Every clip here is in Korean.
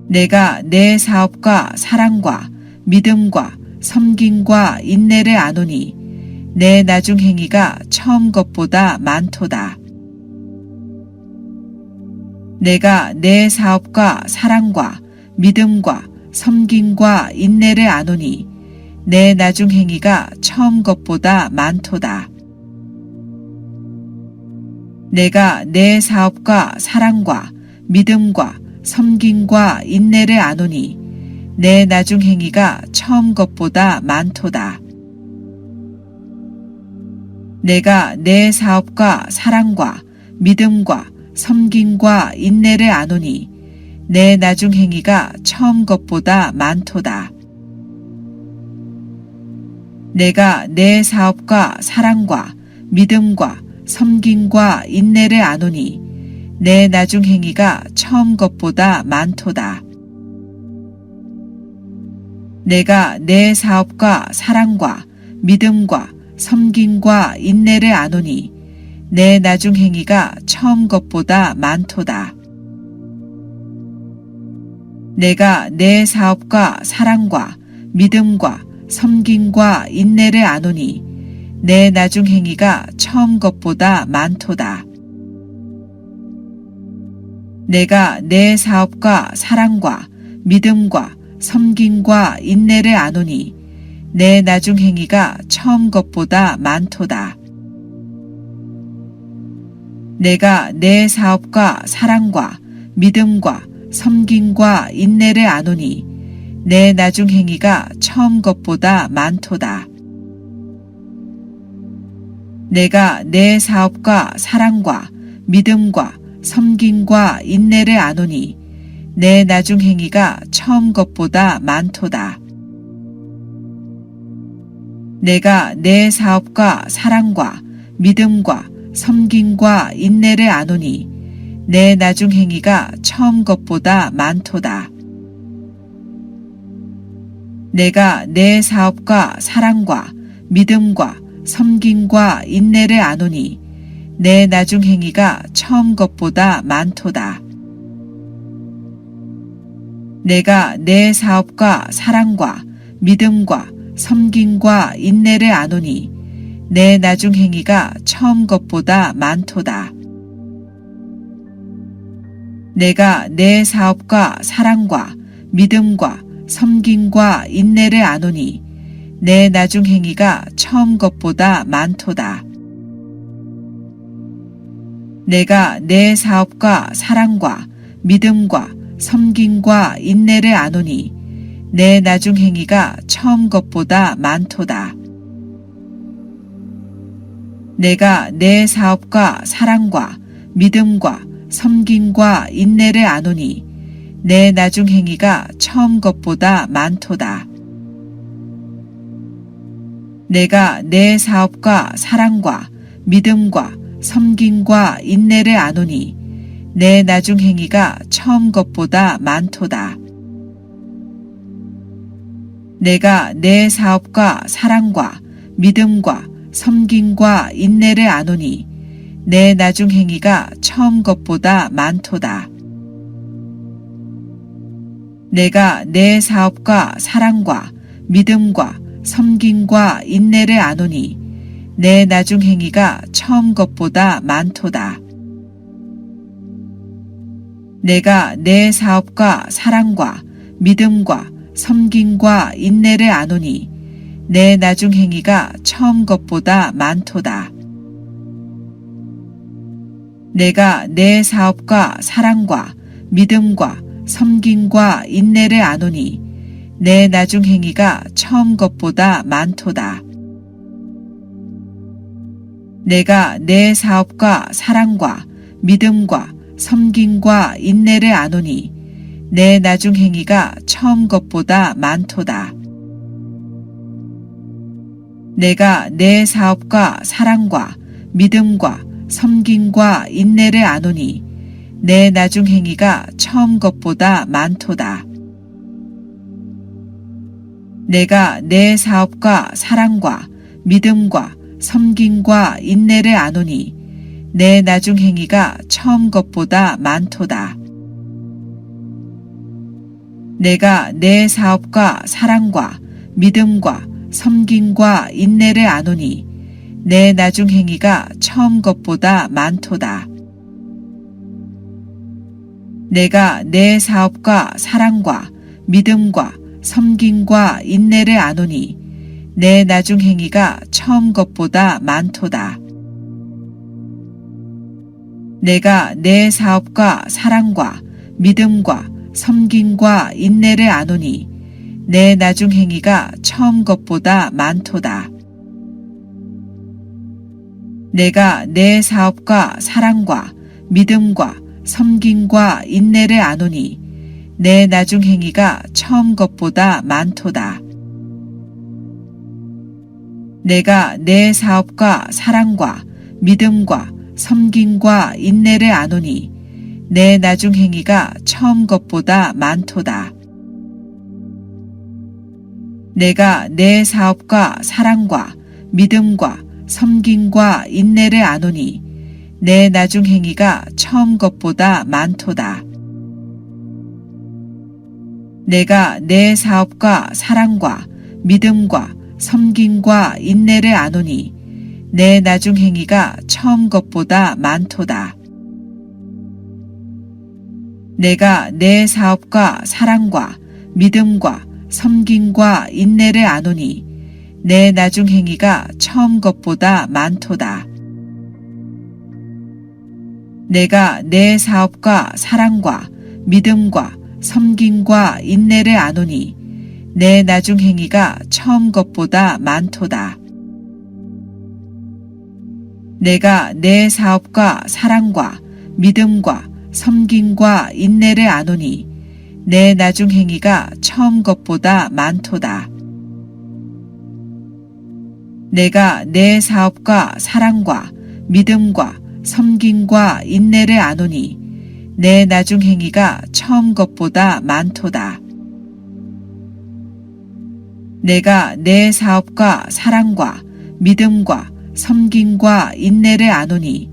내가 내 사업과 사랑과 믿음과 섬김과 인내를 아노니 내 나중 행위가 처음 것보다 많도다. 내가 내 사업과 사랑과 믿음과 섬김과 인내를 아노니 내 나중 행위가 처음 것보다 많도다. 내가 내 사업과 사랑과 믿음과 섬김과 인내를 아노니 내 나중 행위가 처음 것보다 많도다. 내가 내 사업과 사랑과 믿음과 섬김과 인내를 아노니 내 나중 행위가 처음 것보다 많도다. 내가 내 사업과 사랑과 믿음과 섬김과 인내를 아노니 내 나중 행위가 처음 것보다 많도다. 내가 내 사업과 사랑과 믿음과 섬김과 인내를 아노니 내 나중 행위가 처음 것보다 많도다. 내가 내 사업과 사랑과 믿음과 섬김과 인내를 아노니 내 나중 행위가 처음 것보다 많도다. 내가 내 사업과 사랑과 믿음과 섬김과 인내를 아노니 내 나중 행위가 처음 것보다 많도다. 내가 내 사업과 사랑과 믿음과 섬김과 인내를 아노니 내 나중 행위가 처음 것보다 많도다. 내가 내 사업과 사랑과 믿음과 섬김과 인내를 아노니 내 나중 행위가 처음 것보다 많도다. 내가 내 사업과 사랑과 믿음과 섬김과 인내를 아노니 내 나중 행위가 처음 것보다 많도다. 내가 내 사업과 사랑과 믿음과 섬김과 인내를 아노니 내 나중 행위가 처음 것보다 많도다. 내가 내 사업과 사랑과 믿음과 섬김과 인내를 아노니 내 나중 행위가 처음 것보다 많도다. 내가 내 사업과 사랑과 믿음과 섬김과 인내를 아노니 내 나중 행위가 처음 것보다 많도다. 내가 내 사업과 사랑과 믿음과 섬김과 인내를 아노니 내 나중 행위가 처음 것보다 많도다. 내가 내 사업과 사랑과 믿음과 섬김과 인내를 아노니 내 나중 행위가 처음 것보다 많도다. 내가 내 사업과 사랑과 믿음과 섬김과 인내를 아노니 내 나중 행위가 처음 것보다 많도다. 내가 내 사업과 사랑과 믿음과 섬김과 인내를 아노니 내 나중 행위가 처음 것보다 많도다. 내가 내 사업과 사랑과 믿음과 섬김과 인내를 아노니 내 나중 행위가 처음 것보다 많도다. 내가 내 사업과 사랑과 믿음과 섬김과 인내를 아노니 내 나중 행위가 처음 것보다 많도다. 내가 내 사업과 사랑과 믿음과 섬김과 인내를 아노니 내 나중 행위가 처음 것보다 많도다. 내가 내 사업과 사랑과 믿음과 섬김과 인내를 아노니 내 나중 행위가 처음 것보다 많도다. 내가 내 사업과 사랑과 믿음과 섬김과 인내를 아노니 내 나중 행위가 처음 것보다 많도다. 내가 내 사업과 사랑과 믿음과 섬김과 인내를 아노니 내 나중 행위가 처음 것보다 많도다. 내가 내 사업과 사랑과 믿음과 섬김과 인내를 아노니 내 나중 행위가 처음 것보다 많도다. 내가 내 사업과 사랑과 믿음과 섬김과 인내를 아노니 내 나중 행위가 처음 것보다 많도다. 내가 내 사업과 사랑과 믿음과 섬김과 인내를 아노니 내 나중 행위가 처음 것보다 많도다. 내가 내 사업과 사랑과 믿음과 섬김과 인내를 아노니 내 나중 행위가 처음 것보다 많도다. 내가 내 사업과 사랑과 믿음과 섬김과 인내를 아노니 내 나중 행위가 처음 것보다 많도다. 내가 내 사업과 사랑과 믿음과 섬김과 인내를 아노니 내 나중 행위가 처음 것보다 많도다. 내가 내 사업과 사랑과 믿음과 섬김과 인내를 아노니 내 나중 행위가 처음 것보다 많도다. 내가 내 사업과 사랑과 믿음과 섬김과 인내를 아노니 내 나중 행위가 처음 것보다 많도다. 내가 내 사업과 사랑과 믿음과 섬김과 인내를 아노니 내 나중 행위가 처음 것보다 많도다. 내가 내 사업과 사랑과 믿음과 섬김과 인내를 아노니 내 나중 행위가 처음 것보다 많도다. 내가 내 사업과 사랑과 믿음과 섬김과 인내를 아노니 내 나중 행위가 처음 것보다 많도다. 내가 내 사업과 사랑과 믿음과 섬김과 인내를 아노니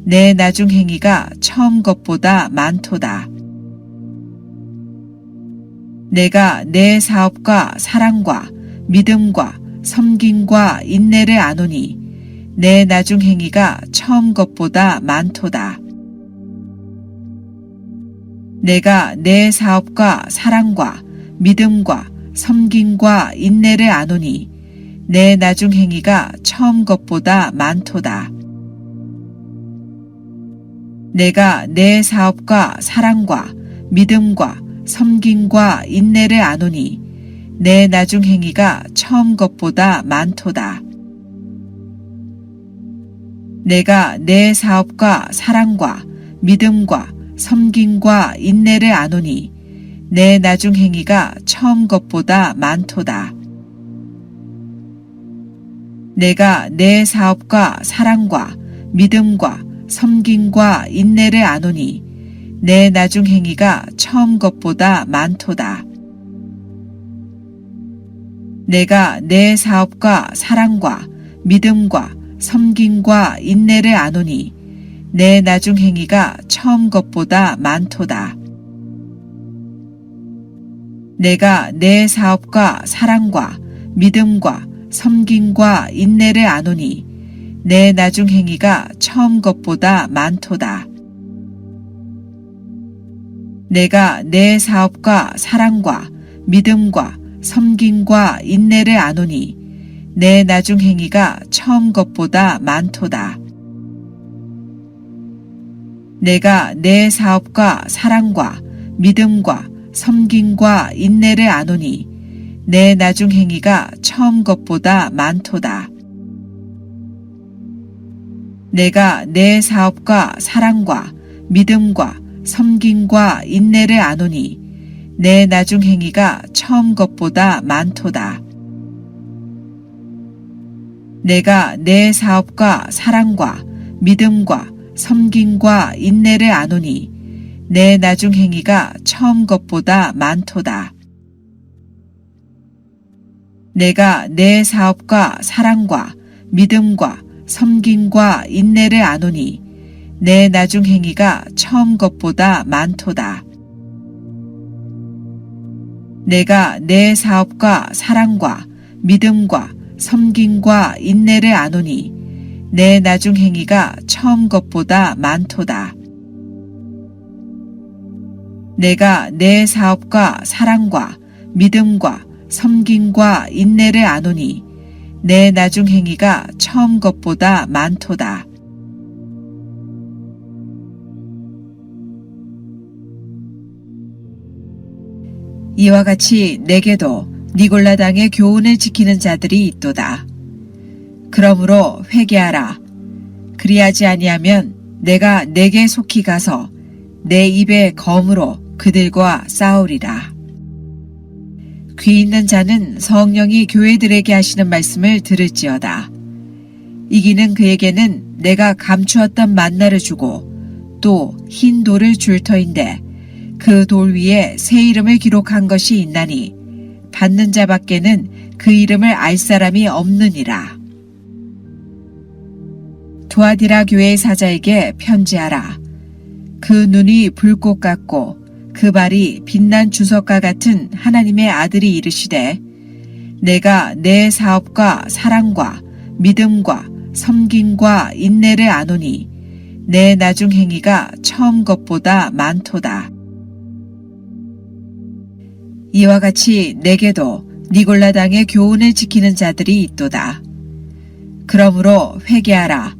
내 나중 행위가 처음 것보다 많도다. 내가 내 사업과 사랑과 믿음과 섬김과 인내를 아노니 내 나중 행위가 처음 것보다 많도다. 내가 내 사업과 사랑과 믿음과 섬김과 인내를 아노니 내 나중 행위가 처음 것보다 많도다. 내가 내 사업과 사랑과 믿음과 섬김과 인내를 아노니 내 나중 행위가 처음 것보다 많도다. 내가 내 사업과 사랑과 믿음과 섬김과 인내를 아노니 내 나중 행위가 처음 것보다 많도다. 내가 내 사업과 사랑과 믿음과 섬김과 인내를 아노니 내 나중 행위가 처음 것보다 많도다. 내가 내 사업과 사랑과 믿음과 섬김과 인내를 아노니 내 나중 행위가 처음 것보다 많도다. 내가 내 사업과 사랑과 믿음과 섬김과 인내를 아노니 내 나중 행위가 처음 것보다 많도다. 내가 내 사업과 사랑과 믿음과 섬김과 인내를 아노니 내 나중 행위가 처음 것보다 많도다. 내가 내 사업과 사랑과 믿음과 섬김과 인내를 아노니 내 나중 행위가 처음 것보다 많도다. 내가 내 사업과 사랑과 믿음과 섬김과 인내를 아노니 내 나중 행위가 처음 것보다 많도다. 내가 내 사업과 사랑과 믿음과 섬김과 인내를 아노니 내 나중 행위가 처음 것보다 많도다. 내가 내 사업과 사랑과 믿음과 섬김과 인내를 아노니 내 나중 행위가 처음 것보다 많도다. 내가 내 사업과 사랑과 믿음과 섬김과 인내를 아노니 내 나중 행위가 처음 것보다 많도다. 내가 내 사업과 사랑과 믿음과 섬김과 인내를 아노니 내 나중 행위가 처음 것보다 많도다. 이와 같이 내게도 니골라당의 교훈을 지키는 자들이 있도다. 그러므로 회개하라. 그리하지 아니하면 내가 내게 속히 가서 내 입의 검으로 그들과 싸우리라. 귀 있는 자는 성령이 교회들에게 하시는 말씀을 들을지어다. 이기는 그에게는 내가 감추었던 만나를 주고 또 흰 돌을 줄 터인데 그 돌 위에 새 이름을 기록한 것이 있나니 받는 자밖에는 그 이름을 알 사람이 없느니라. 두아디라 교회의 사자에게 편지하라. 그 눈이 불꽃 같고 그 발이 빛난 주석과 같은 하나님의 아들이 이르시되 내가 내 사업과 사랑과 믿음과 섬김과 인내를 아노니 내 나중 행위가 처음 것보다 많도다. 이와 같이 내게도 니골라당의 교훈을 지키는 자들이 있도다. 그러므로 회개하라.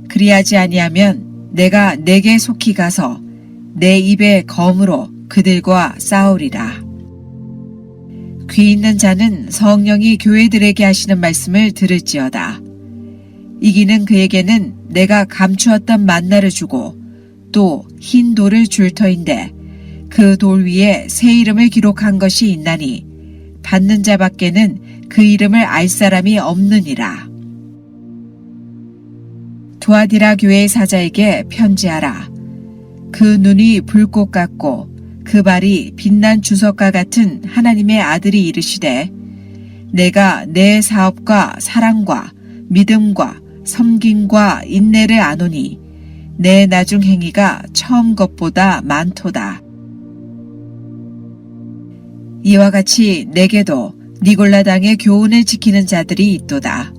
그리하지 아니하면 내가 내게 속히 가서 내 입의 검으로 그들과 싸우리라. 귀 있는 자는 성령이 교회들에게 하시는 말씀을 들을지어다. 이기는 그에게는 내가 감추었던 만나를 주고 또 흰 돌을 줄 터인데 그 돌 위에 새 이름을 기록한 것이 있나니 받는 자밖에는 그 이름을 알 사람이 없느니라. 두아디라 교회의 사자에게 편지하라. 그 눈이 불꽃 같고 그 발이 빛난 주석과 같은 하나님의 아들이 이르시되 내가 내 사업과 사랑과 믿음과 섬김과 인내를 아노니 내 나중 행위가 처음 것보다 많도다. 이와 같이 내게도 니골라당의 교훈을 지키는 자들이 있도다.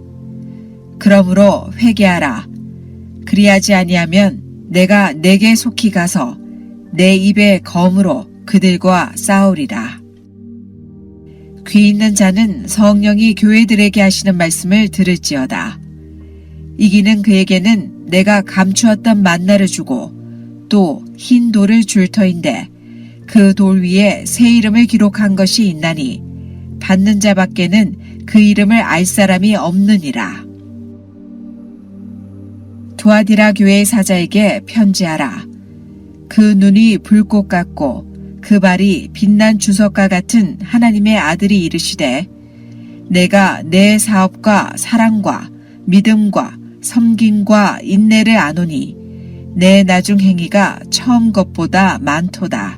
그러므로 회개하라. 그리하지 아니하면 내가 내게 속히 가서 내 입의 검으로 그들과 싸우리라. 귀 있는 자는 성령이 교회들에게 하시는 말씀을 들을지어다. 이기는 그에게는 내가 감추었던 만나를 주고 또 흰 돌을 줄 터인데 그 돌 위에 새 이름을 기록한 것이 있나니 받는 자밖에는 그 이름을 알 사람이 없느니라. 두아디라 교회의 사자에게 편지하라. 그 눈이 불꽃 같고 그 발이 빛난 주석과 같은 하나님의 아들이 이르시되 내가 내 사업과 사랑과 믿음과 섬김과 인내를 아노니 내 나중 행위가 처음 것보다 많도다.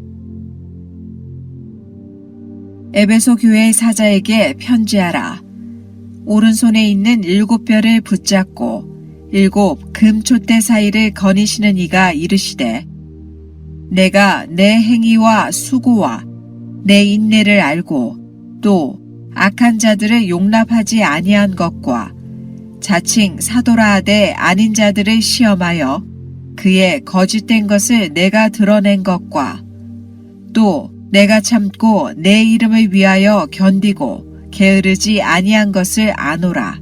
에베소 교회의 사자에게 편지하라. 오른손에 있는 7뼈를 붙잡고 7 금촛대 사이를 거니시는 이가 이르시되 내가 내 행위와 수고와 내 인내를 알고 또 악한 자들을 용납하지 아니한 것과 자칭 사도라 하되 아닌 자들을 시험하여 그의 거짓된 것을 내가 드러낸 것과 또 내가 참고 내 이름을 위하여 견디고 게으르지 아니한 것을 아노라.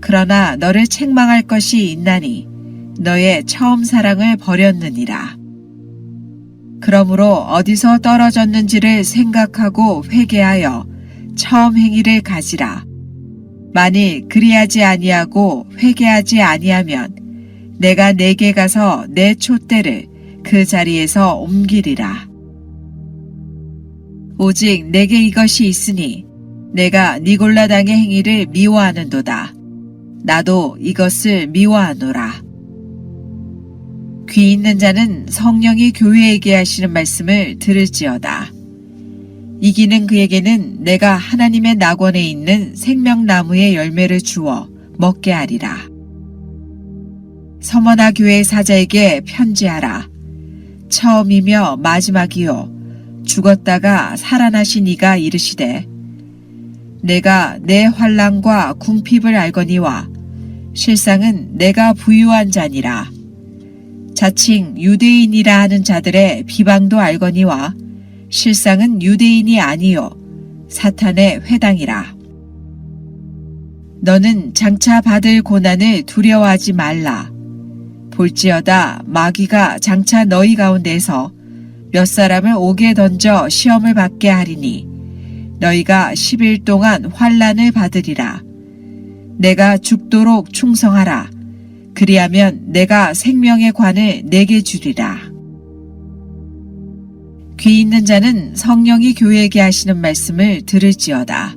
그러나 너를 책망할 것이 있나니 너의 처음 사랑을 버렸느니라. 그러므로 어디서 떨어졌는지를 생각하고 회개하여 처음 행위를 가지라. 만일 그리하지 아니하고 회개하지 아니하면 내가 내게 가서 내 촛대를 그 자리에서 옮기리라. 오직 내게 이것이 있으니 내가 니골라당의 행위를 미워하는도다. 나도 이것을 미워하노라. 귀 있는 자는 성령이 교회에게 하시는 말씀을 들을지어다. 이기는 그에게는 내가 하나님의 낙원에 있는 생명나무의 열매를 주어 먹게 하리라. 서머나 교회의 사자에게 편지하라. 처음이며 마지막이요 죽었다가 살아나신 이가 이르시되 내가 내 환난과 궁핍을 알거니와 실상은 내가 부유한 자니라. 자칭 유대인이라 하는 자들의 비방도 알거니와 실상은 유대인이 아니요 사탄의 회당이라. 너는 장차 받을 고난을 두려워하지 말라. 볼지어다 마귀가 장차 너희 가운데서 몇 사람을 옥에 던져 시험을 받게 하리니 너희가 10일 동안 환난을 받으리라. 내가 죽도록 충성하라. 그리하면 내가 생명의 관을 내게 주리라. 귀 있는 자는 성령이 교회에게 하시는 말씀을 들을지어다.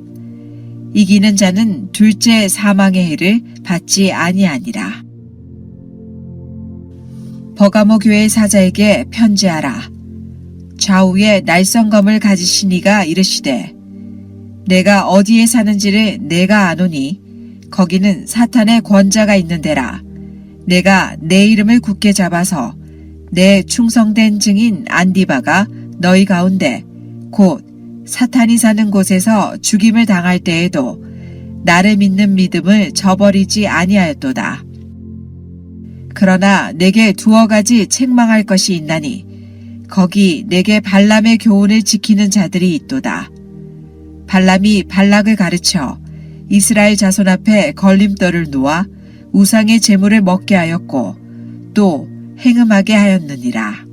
이기는 자는 둘째 사망의 해를 받지 아니하니라. 버가모 교회 사자에게 편지하라. 좌우에 날성검을 가지신 이가 이르시되 내가 어디에 사는지를 내가 아노니 거기는 사탄의 권자가 있는 데라. 내가 내 이름을 굳게 잡아서 내 충성된 증인 안디바가 너희 가운데 곧 사탄이 사는 곳에서 죽임을 당할 때에도 나를 믿는 믿음을 저버리지 아니하였도다. 그러나 내게 두어 가지 책망할 것이 있나니 거기 내게 발람의 교훈을 지키는 자들이 있도다. 발람이 발락을 가르쳐 이스라엘 자손 앞에 걸림돌을 놓아 우상의 제물을 먹게 하였고 또 행음하게 하였느니라.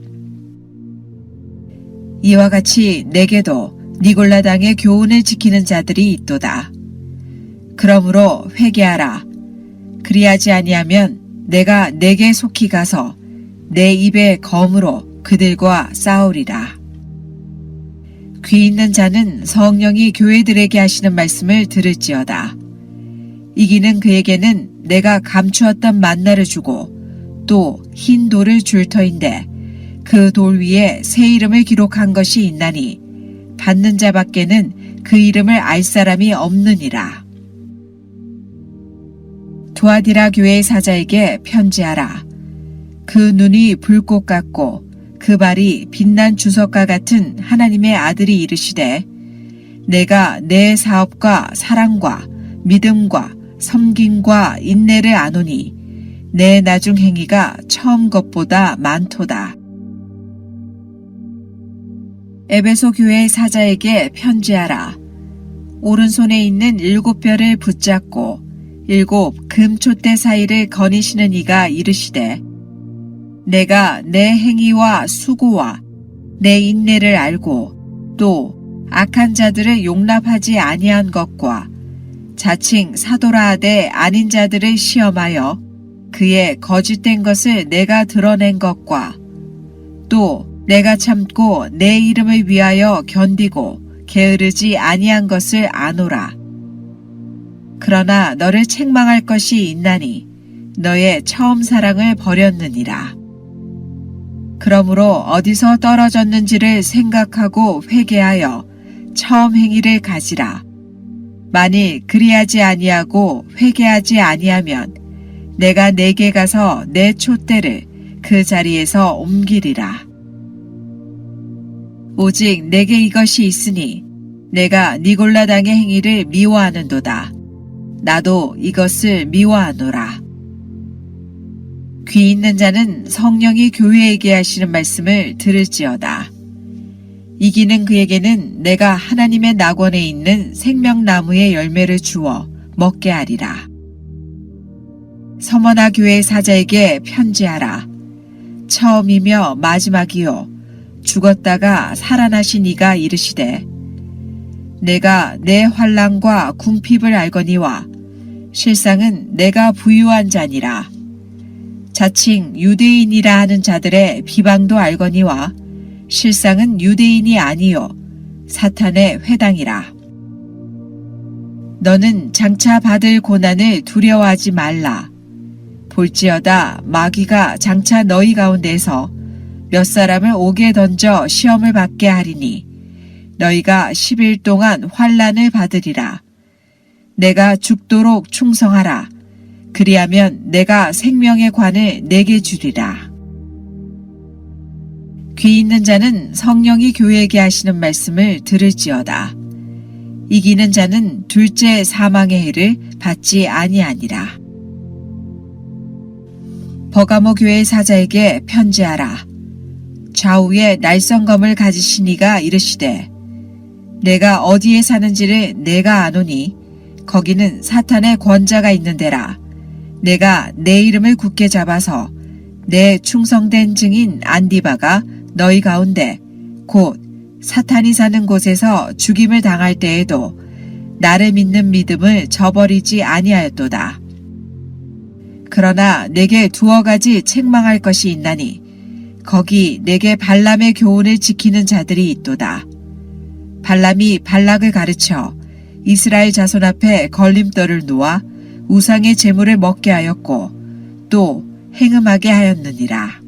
이와 같이 내게도 니골라 당의 교훈을 지키는 자들이 있도다. 그러므로 회개하라. 그리하지 아니하면 내가 내게 속히 가서 내 입의 검으로 그들과 싸우리라. 귀 있는 자는 성령이 교회들에게 하시는 말씀을 들을지어다. 이기는 그에게는 내가 감추었던 만나를 주고 또 흰 돌을 줄 터인데 그 돌 위에 새 이름을 기록한 것이 있나니 받는 자밖에는 그 이름을 알 사람이 없느니라. 두아디라 교회의 사자에게 편지하라. 그 눈이 불꽃 같고 그 발이 빛난 주석과 같은 하나님의 아들이 이르시되 내가 내 사업과 사랑과 믿음과 섬김과 인내를 아노니 내 나중 행위가 처음 것보다 많도다. 에베소 교회의 사자에게 편지하라. 오른손에 있는 7별을 붙잡고 7 금촛대 사이를 거니시는 이가 이르시되 내가 내 행위와 수고와 내 인내를 알고 또 악한 자들을 용납하지 아니한 것과 자칭 사도라 하되 아닌 자들을 시험하여 그의 거짓된 것을 내가 드러낸 것과 또 내가 참고 내 이름을 위하여 견디고 게으르지 아니한 것을 아노라. 그러나 너를 책망할 것이 있나니 너의 처음 사랑을 버렸느니라. 그러므로 어디서 떨어졌는지를 생각하고 회개하여 처음 행위를 가지라. 만일 그리하지 아니하고 회개하지 아니하면 내가 내게 가서 내 촛대를 그 자리에서 옮기리라. 오직 내게 이것이 있으니 내가 니골라 당의 행위를 미워하는도다. 나도 이것을 미워하노라. 귀 있는 자는 성령이 교회에게 하시는 말씀을 들을지어다. 이기는 그에게는 내가 하나님의 낙원에 있는 생명나무의 열매를 주어 먹게 하리라. 서머나 교회 사자에게 편지하라. 처음이며 마지막이요 죽었다가 살아나신 이가 이르시되 내가 내 환난과 궁핍을 알거니와 실상은 내가 부유한 자니라. 자칭 유대인이라 하는 자들의 비방도 알거니와 실상은 유대인이 아니요 사탄의 회당이라. 너는 장차 받을 고난을 두려워하지 말라. 볼지어다 마귀가 장차 너희 가운데서 몇 사람을 옥에 던져 시험을 받게 하리니 너희가 10일 동안 환난을 받으리라. 내가 죽도록 충성하라. 그리하면 내가 생명의 관을 내게 주리라. 귀 있는 자는 성령이 교회에게 하시는 말씀을 들을지어다. 이기는 자는 둘째 사망의 해를 받지 아니하니라. 버가모 교회 사자에게 편지하라. 좌우에 날성검을 가지신 이가 이르시되 내가 어디에 사는지를 내가 아노니 거기는 사탄의 권자가 있는 데라. 내가 내 이름을 굳게 잡아서 내 충성된 증인 안디바가 너희 가운데 곧 사탄이 사는 곳에서 죽임을 당할 때에도 나를 믿는 믿음을 저버리지 아니하였도다. 그러나 내게 두어 가지 책망할 것이 있나니 거기 내게 발람의 교훈을 지키는 자들이 있도다. 발람이 발락을 가르쳐 이스라엘 자손 앞에 걸림돌을 놓아 우상의 제물을 먹게 하였고 또 행음하게 하였느니라.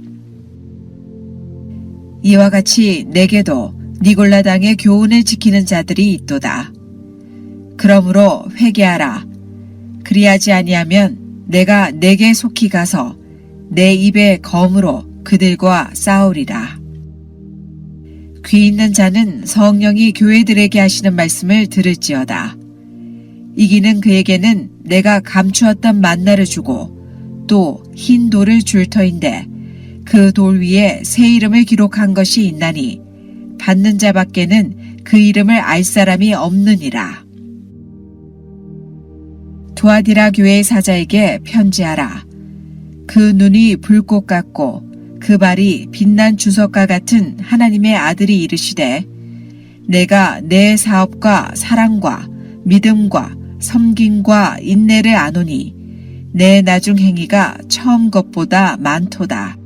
이와 같이 내게도 니골라 당의 교훈을 지키는 자들이 있도다. 그러므로 회개하라. 그리하지 아니하면 내가 내게 속히 가서 내 입의 검으로 그들과 싸우리라. 귀 있는 자는 성령이 교회들에게 하시는 말씀을 들을지어다. 이기는 그에게는 내가 감추었던 만나를 주고 또 흰 돌을 줄 터인데 그 돌 위에 새 이름을 기록한 것이 있나니 받는 자밖에는 그 이름을 알 사람이 없느니라. 두아디라 교회의 사자에게 편지하라. 그 눈이 불꽃 같고 그 발이 빛난 주석과 같은 하나님의 아들이 이르시되 내가 내 사업과 사랑과 믿음과 섬김과 인내를 아노니 내 나중 행위가 처음 것보다 많도다.